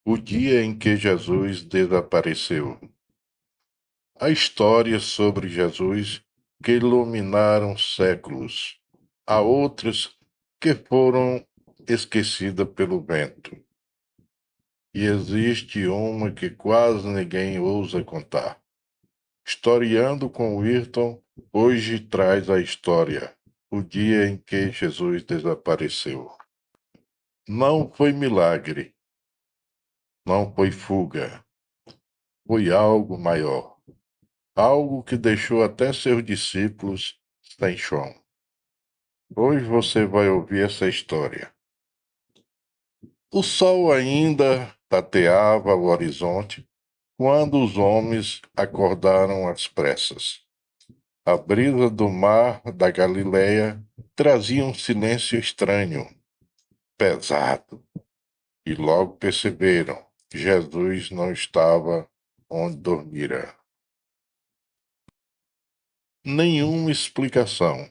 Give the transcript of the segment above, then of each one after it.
O dia em que Jesus desapareceu. Há histórias sobre Jesus que iluminaram séculos. Há outras que foram esquecidas pelo vento. E existe uma que quase ninguém ousa contar. Historiando com Wilton, hoje traz a história, o dia em que Jesus desapareceu. Não foi milagre, não foi fuga, foi algo maior. Algo que deixou até seus discípulos sem chão. Hoje você vai ouvir essa história. O sol ainda tateava o horizonte quando os homens acordaram às pressas. A brisa do mar da Galileia trazia um silêncio estranho, pesado, e logo perceberam: Jesus não estava onde dormira. Nenhuma explicação.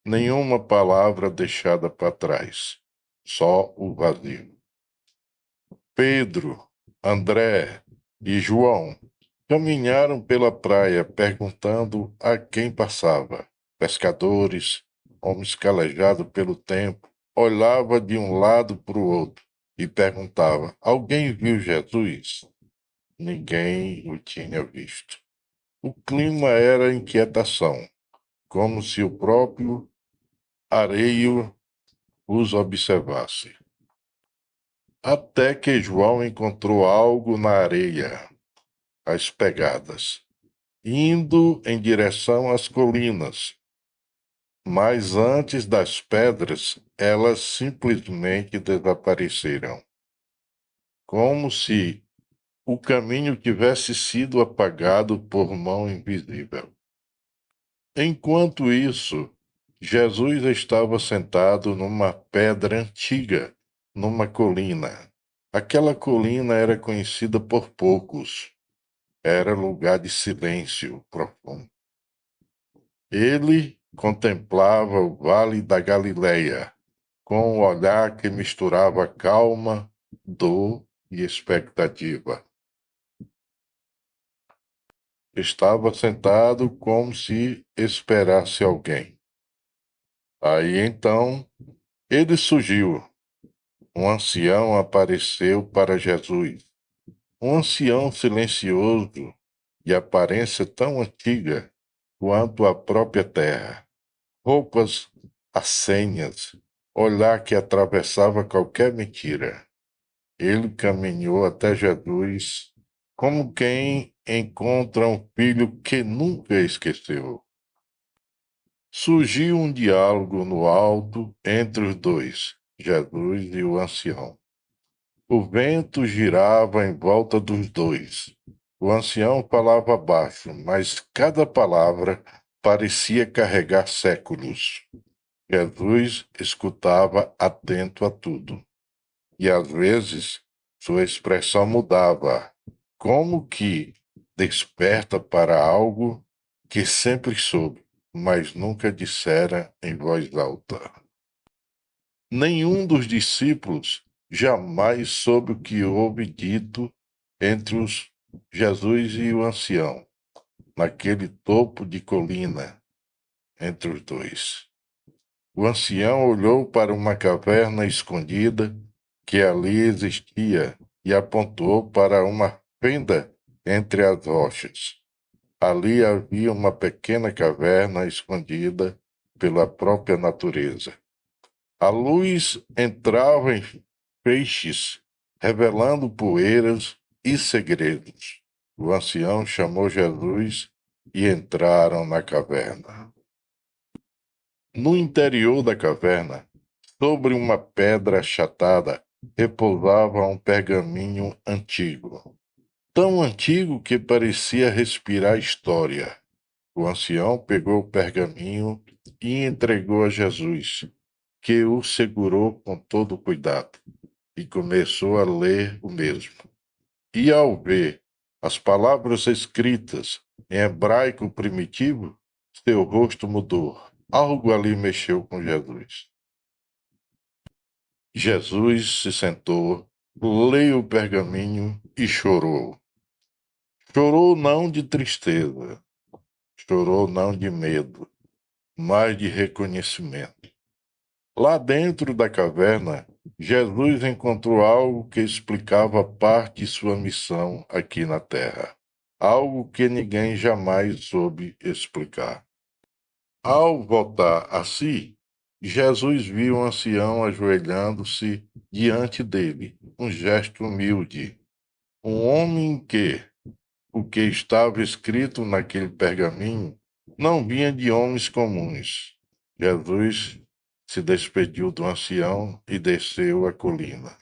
Nenhuma palavra deixada para trás, só o vazio. Pedro, André e João caminharam pela praia perguntando a quem passava. Pescadores, homens calejados pelo tempo, olhava de um lado para o outro e perguntava: alguém viu Jesus? Ninguém o tinha visto. O clima era inquietação, como se o próprio areio os observasse. Até que João encontrou algo na areia, as pegadas, indo em direção às colinas. Mas antes das pedras, elas simplesmente desapareceram, como se o caminho tivesse sido apagado por mão invisível. Enquanto isso, Jesus estava sentado numa pedra antiga, numa colina. Aquela colina era conhecida por poucos. Era lugar de silêncio profundo. Ele contemplava o vale da Galileia, com um olhar que misturava calma, dor e expectativa. Estava sentado como se esperasse alguém. Aí então ele surgiu. Um ancião apareceu para Jesus. Um ancião silencioso, de aparência tão antiga quanto a própria terra. Roupas assenhas, olhar que atravessava qualquer mentira. Ele caminhou até Jesus, como quem encontra um filho que nunca esqueceu. Surgiu um diálogo no alto entre os dois, Jesus e o ancião. O vento girava em volta dos dois. O ancião falava baixo, mas cada palavra parecia carregar séculos. Jesus escutava atento a tudo. E às vezes sua expressão mudava, como que desperta para algo que sempre soube, mas nunca dissera em voz alta. Nenhum dos discípulos jamais soube o que houve dito entre os Jesus e o ancião, naquele topo de colina, entre os dois. O ancião olhou para uma caverna escondida que ali existia e apontou para uma fenda entre as rochas. Ali havia uma pequena caverna escondida pela própria natureza. A luz entrava em feixes, revelando poeiras e segredos. O ancião chamou Jesus e entraram na caverna. No interior da caverna, sobre uma pedra achatada, repousava um pergaminho antigo. Tão antigo que parecia respirar história. O ancião pegou o pergaminho e entregou a Jesus, que o segurou com todo cuidado, e começou a ler o mesmo. E ao ver as palavras escritas em hebraico primitivo, seu rosto mudou. Algo ali mexeu com Jesus. Jesus se sentou leu o pergaminho e chorou. Chorou não de tristeza, chorou não de medo, mas de reconhecimento. Lá dentro da caverna, Jesus encontrou algo que explicava parte de sua missão aqui na Terra. Algo que ninguém jamais soube explicar. Ao voltar a si, Jesus viu um ancião ajoelhando-se diante dele, um gesto humilde. Um homem que, o que estava escrito naquele pergaminho, não vinha de homens comuns. Jesus se despediu do ancião e desceu a colina.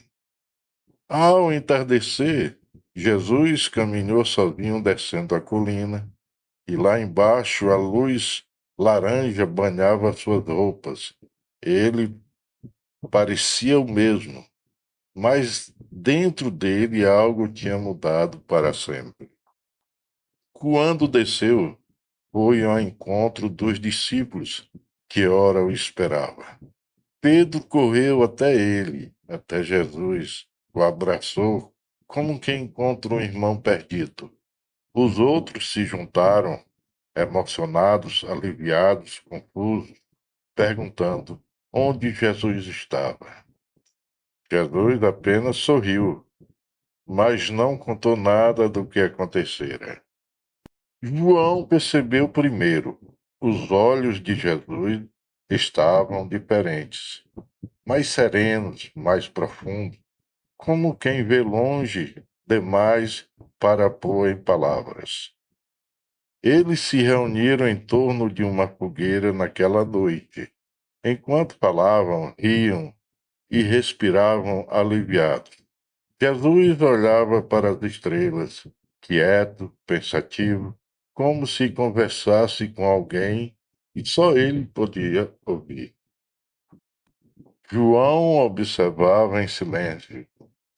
Ao entardecer, Jesus caminhou sozinho descendo a colina, e lá embaixo a luz laranja banhava suas roupas. Ele parecia o mesmo, mas dentro dele algo tinha mudado para sempre. Quando desceu, foi ao encontro dos discípulos que ora o esperava. Pedro correu até ele, até Jesus, o abraçou como quem encontra um irmão perdido. Os outros se juntaram, emocionados, aliviados, confusos, perguntando onde Jesus estava. Jesus apenas sorriu, mas não contou nada do que acontecera. João percebeu primeiro. Os olhos de Jesus estavam diferentes, mais serenos, mais profundos, como quem vê longe demais para pôr em palavras. Eles se reuniram em torno de uma fogueira naquela noite. Enquanto falavam, riam e respiravam aliviados. Jesus olhava para as estrelas, quieto, pensativo, como se conversasse com alguém e só ele podia ouvir. João observava em silêncio.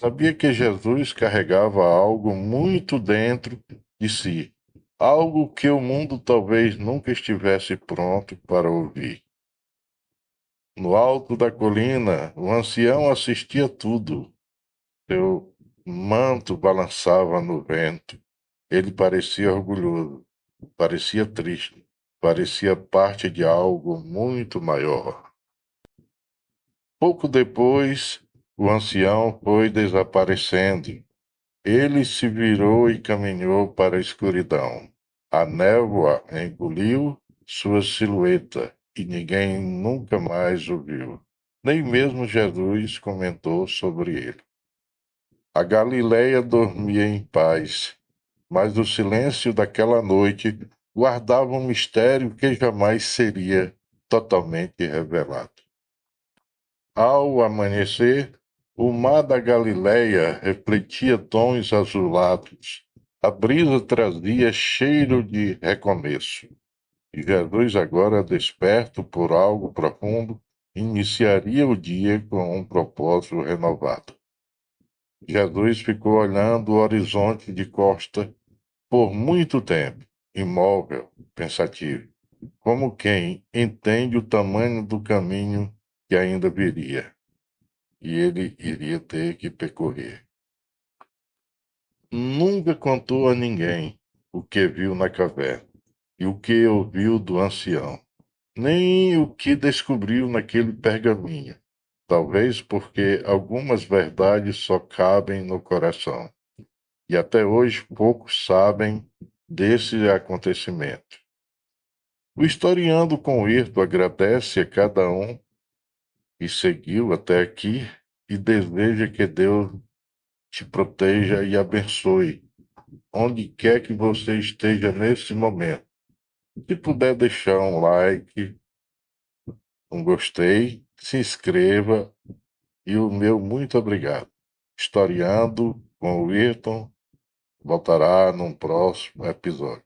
Sabia que Jesus carregava algo muito dentro de si, algo que o mundo talvez nunca estivesse pronto para ouvir. No alto da colina, o ancião assistia tudo. Seu manto balançava no vento. Ele parecia orgulhoso, parecia triste, parecia parte de algo muito maior. Pouco depois, o ancião foi desaparecendo. Ele se virou e caminhou para a escuridão. A névoa engoliu sua silhueta e ninguém nunca mais o viu. Nem mesmo Jesus comentou sobre ele. A Galileia dormia em paz, mas o silêncio daquela noite guardava um mistério que jamais seria totalmente revelado. Ao amanhecer, o mar da Galileia refletia tons azulados. A brisa trazia cheiro de recomeço. E Jesus, agora desperto por algo profundo, iniciaria o dia com um propósito renovado. Jesus ficou olhando o horizonte de costa por muito tempo, imóvel, pensativo, como quem entende o tamanho do caminho que ainda viria e ele iria ter que percorrer. Nunca contou a ninguém o que viu na caverna e o que ouviu do ancião, nem o que descobriu naquele pergaminho. Talvez porque algumas verdades só cabem no coração. E até hoje poucos sabem desse acontecimento. O historiando com Hirto agradece a cada um que seguiu até aqui e deseja que Deus te proteja e abençoe, onde quer que você esteja nesse momento. Se puder deixar um like, um gostei, se inscreva e o meu muito obrigado. Historiando com o Wilton voltará num próximo episódio.